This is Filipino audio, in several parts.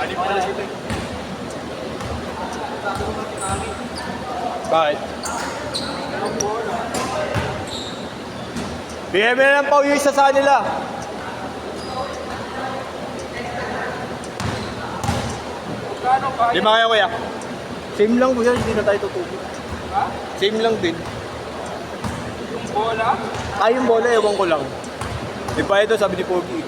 Anim pala sila. Bakit? Bigyan mo na ng pau yung isa sa kanila. Lima kaya kuya? Same lang kuya, hindi na tayo tutubo. Ha? Same lang din. Yung bola? Yung bola, ewan ko lang. Di ba ito, sabi ni Pogi.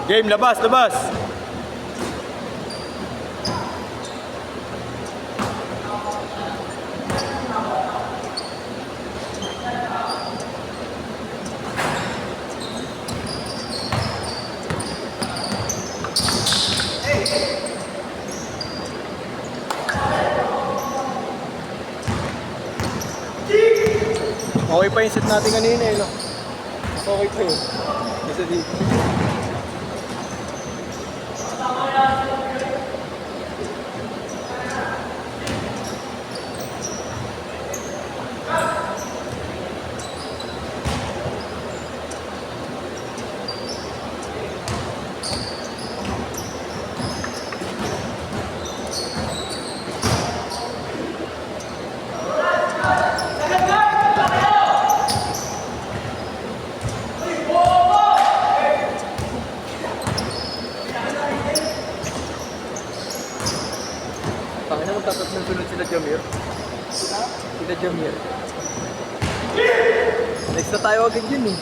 Game, labas, labas! Okay pa yung set natin kanina eh, no? Okay pa yun. Kasi dito. Tangina mo tatat ng sunod sila Jamir. Sila Jamir. Next na tayo agad yun eh.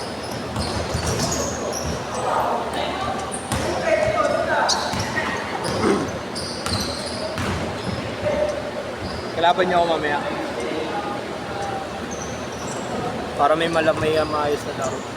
Kalaban niyo ako mamaya. Para may maayos na laro.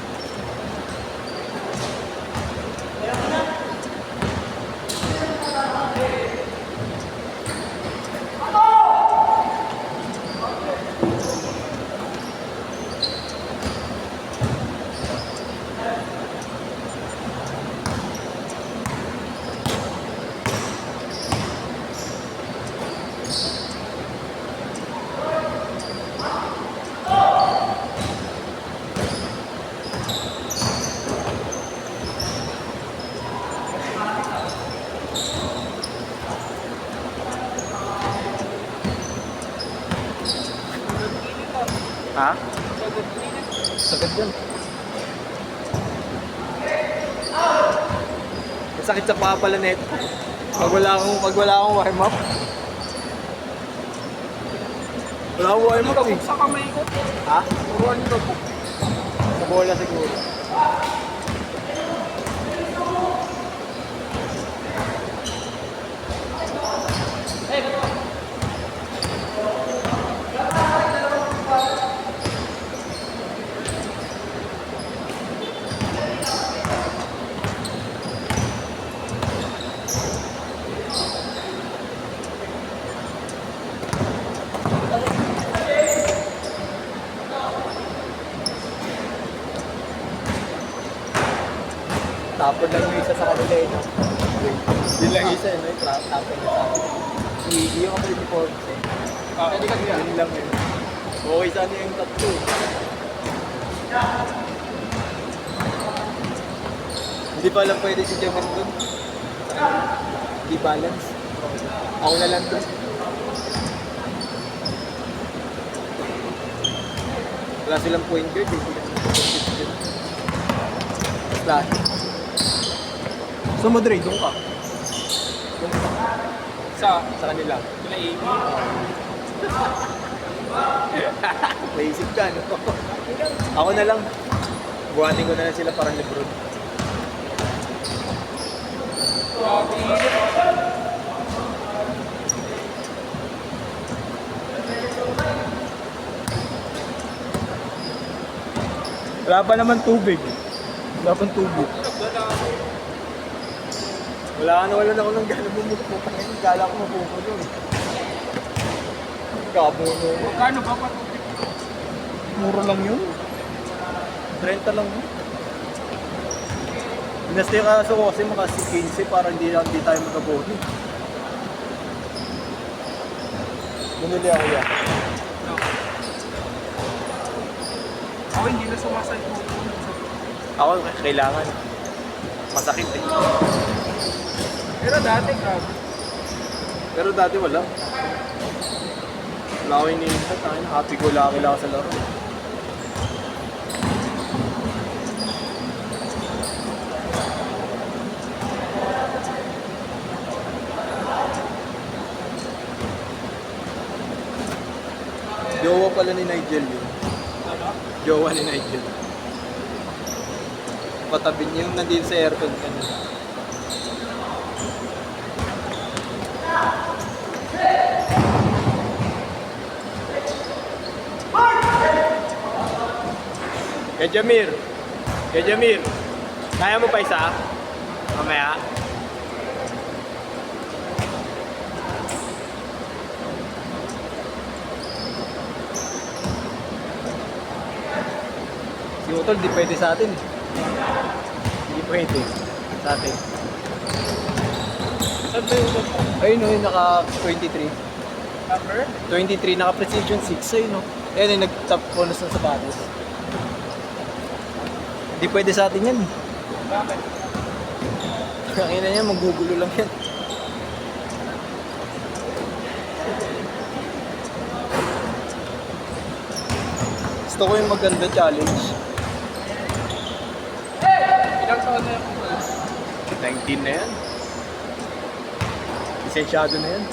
Ha? Sagad yan. Masakit sa paa pala net. Pag wala akong warm up. Wala akong warm up eh. Sa kamay ko. Ha? Turuan ko po. Sa bola siguro. Tapon lang yung isa sa kanila eh, no? Yun lang isa eh, no? Tapon na sa akin. Hindi yung kapatid ni Forbes eh. Pwede ka siya. Yun lang yun. Okay sana yung tatlo. Hindi pa lang pwede si Jaman dun. Hindi balance. Ako na lang dun. Wala silang point guard eh. Slash. So Madrid, doon ka. Doon ka. Sa kanila. Sila Amy. Naisip ka, no? Ako na lang. Buhatin ko na lang sila parang Lebron. Wala pa naman tubig. Wala pang tubig. Wala na ako ng gano'n bumukpok. Gala ko mapupuno eh. Kapuno. Kano ba patubig? Mura lang yun. 30 lang yun. Inastay kaso ko kasi makasi 15 para hindi tayo magkabono. Bumili ako yan. Ako hindi na sumasay po. Ako, kailangan. Masakit eh. Pero dati, grabe. Pero dati wala. Wala ko iniintat. Happy go lucky lang ako sa laro. Jowa pala ni Nigel yun. Jowa ni Nigel. Patabi niya yung nandito sa aircon kanina. Kay Jamir. Kay Jamir. Kaya mo pa isa? Mamaya. Si Utol, di pwede sa atin. Hindi pwede sa atin. Saan ba yung Ayun o, yung naka 23. number? 23, naka Precision 6. Ayun o. Ayun yung nag-top bonus ng sapatos. Hindi pwede sa atin yan. Bakit? Ang ina niya, magugulo lang yan. Gusto ko yung maganda challenge. Ilang taon na yung 19 na yan. Lisensyado na yan.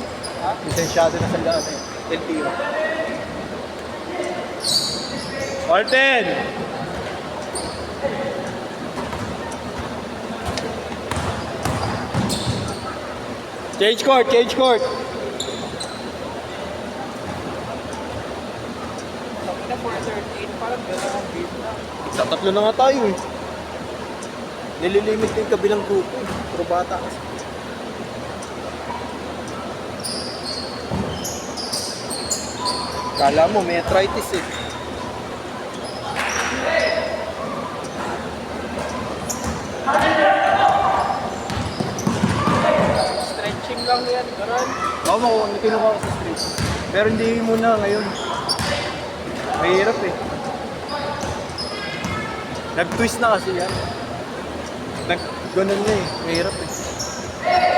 Ha? Lisensyado na sa lahat eh. LTO. Orten! Change court, change court. Sabi na 438, parang gano'n ang beat na. Sa tatlo na nga tayo eh. Nililimit yung kabilang grupo eh. Puro bata kasi. Kala mo may arthritis eh. Stretching lang yan, gano'n. Oo, makuha. Kinuha ko sa street. Pero hindi muna ngayon. Mahirap eh. Nag-twist na kasi yan. Nag-ganon na eh. Mahirap eh.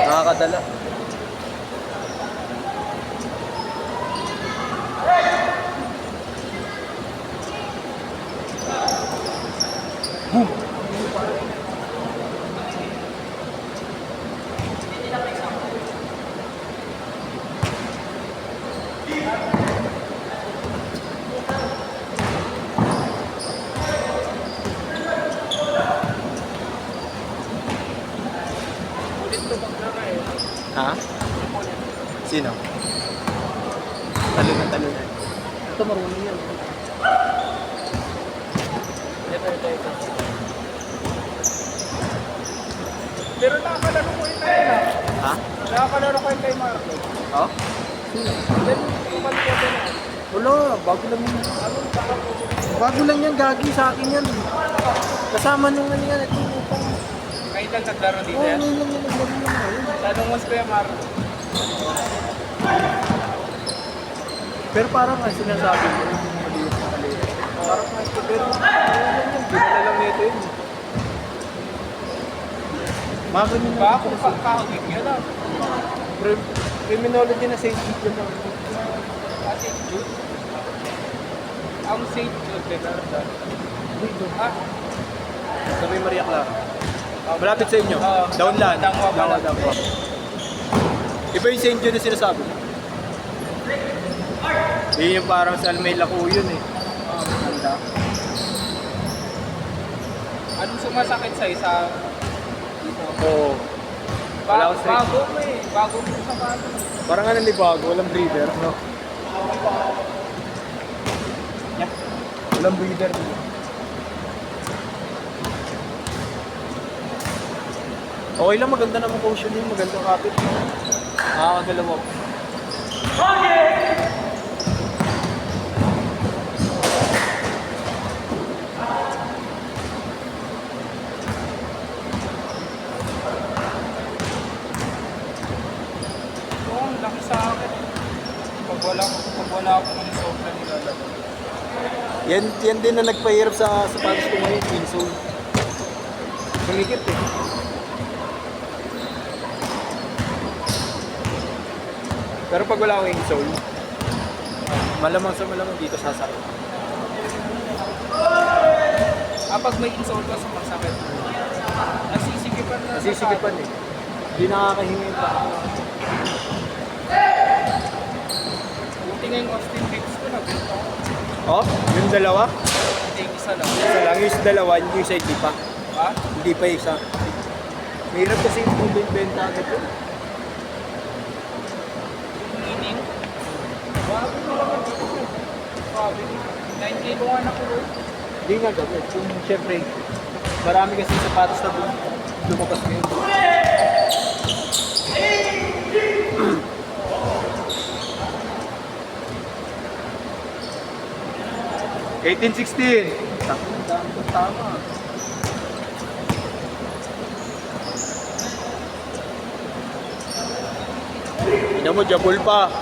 Nakakadala. Boom! Ulit lubak na kayo. Ha? Sino? Talunan, talunan. Ito marunong yan. Ito. Pero nakakalaro ko yun tayo na. Ha? Nakakalaro ko yun kay Marco. Ha? Then, kumalik ko na. Wala, bago lang yan. Ano, parang Bago lang yan, gagi sa akin yan. Kasama nung ano yan, ito upang. kayo lang naglaro dito Oo, yan. ngayon lang yan, naglaro yan ngayon. Tanong mas Kuya Marco. Pero parang nga sinasabi mo, maliit na maliit. Parang nga ito, pero dinala lang nito yun. Mga ganyan Ba, kung kakahagig yan ah. Criminology na safety ko na. At St. Jude. Ang St. Jude, Bernardo. Dito. Ah, Sa may Maria Clara. Malapit sa inyo. Oo. Downland. Dangwa pala. Dangwa. Iba yung St. Jude na sinasabi. Yun yung parang sa may lako yun eh. Handa. anong sumasakit sa isa? Dito. Oo. Wala akong straight. Bago mo eh. Bago mo sa bago. Parang ano ni bago, walang breather, no? Yeah. Walang breather. Okay lang, maganda naman caution yun, magandang kapit. Nakakagalaw ako. Oo, ang laki sa akin. Pag wala ako ng sobrang nilalagay. Yan din na nagpahirap sa sapatos ko ngayon, insole. Sumikip eh. Pero pag wala akong insole, malamang sa malamang dito sasakit. Pag may insult ka sa magsakit, nasisikipan na. Nasisikipan eh. Hindi nakakahingin pa. Buti nga yung Austin Hicks ko na. Oh, yung dalawa? Hindi, isa lang. Isa lang, yung dalawa, yung isa hindi pa. Ha? Hindi pa isa. Mahirap kasi yung benta agad yun. Meaning? Bago mo naman dito. Sabi ko, 9K ko nga nakulog. Hindi nga gawin. Kung syempre, marami kasi sapatos na lumabas ngayon. $18.16. Tama. Tignan mo, Jabul pa.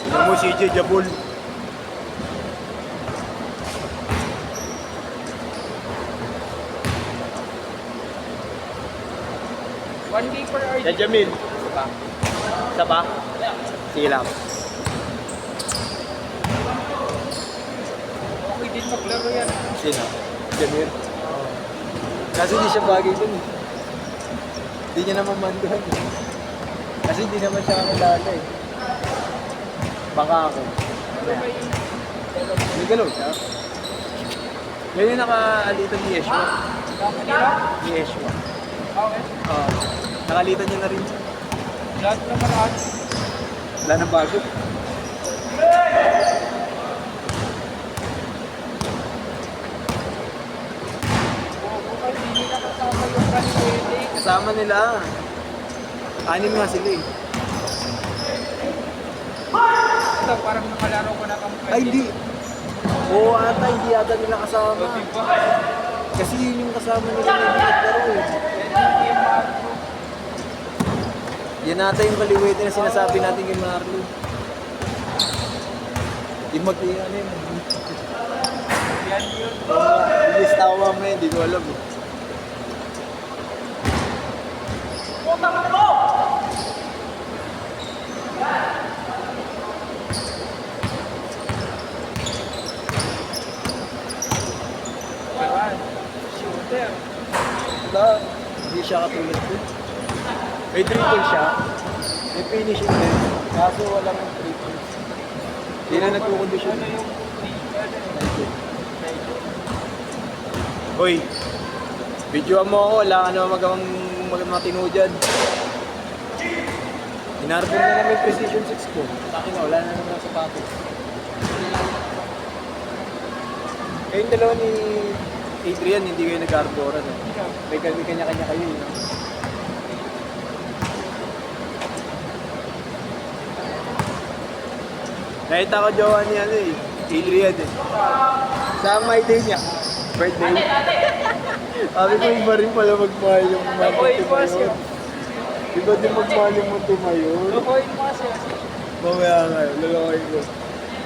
Tignan mo, CJ Jabul. One day per hour. Yan, Jamil. Isa pa? Sige lang. Okay din maglaro yan. Sino? Jamil. Kasi hindi siya bagay dun. Hindi niya naman manduhan. Kasi hindi naman siya kakilala eh. Baka ako. Ano ba yung May galaw siya. Yan yung nakaalitan ni Yeshua. kanila? Ni Yeshua. Okay. Nakalitan niya na rin siya. Lahat naman lahat. Wala nang bago. Kasi hindi na kasama yung kanila. Kasama nila. 6 nga sila eh. Ito, parang nakalaro ko na kami. Ay, hindi. Oo ata, hindi ata nila kasama. Diba? Kasi yun yung kasama nila na naglaro eh. Yan ata yung kaliwete na sinasabi natin kay Marlo. Ano yun? Yan yun. Listawa mo yun, hindi ko alam eh. Diba? Shooter. Wala, hindi siya katulad ko. May dribble siya, may finishing din, kaso walang triple. Hindi na nagkukondisyon. Ano yung Hoy, videoan mo ako, wala ka naman matino dyan. Inarbor na namin Precision 6 ko. Sa akin wala na naman ang sapatos. Kayong dalawa ni Adrian, hindi kayo nag-arboran. May kanya-kanya kayo. No? Nakita ko jowa ni Adrian eh. Sa my day niya. Birthday. Sabi ko iba rin pala magmahal yung Nakoy mo siya. Iba din magmahal yung tumayon. Nakoy mo siya. Mamaya nga yun, lalakoy ko.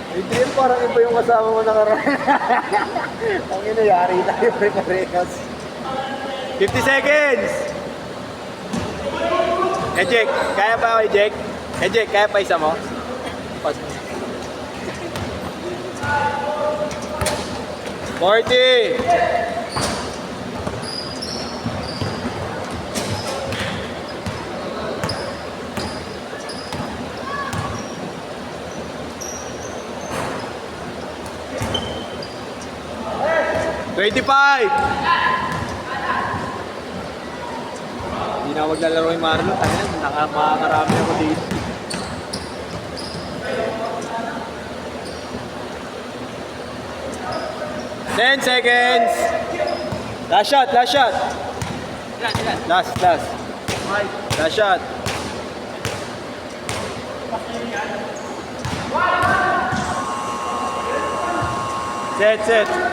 Adrian, parang iba yung kasama mo nakaraan. Ang inayari tayo pre-parehas. 50 seconds! Jack, kaya pa ako Jack? Jack, kaya pa isa mo? Pas mo. 40! $25! Hindi na maglalaro yung Marlo. Ayan, makakarami ako dito. Ten seconds! Last shot, last shot! Last. Last shot. Set.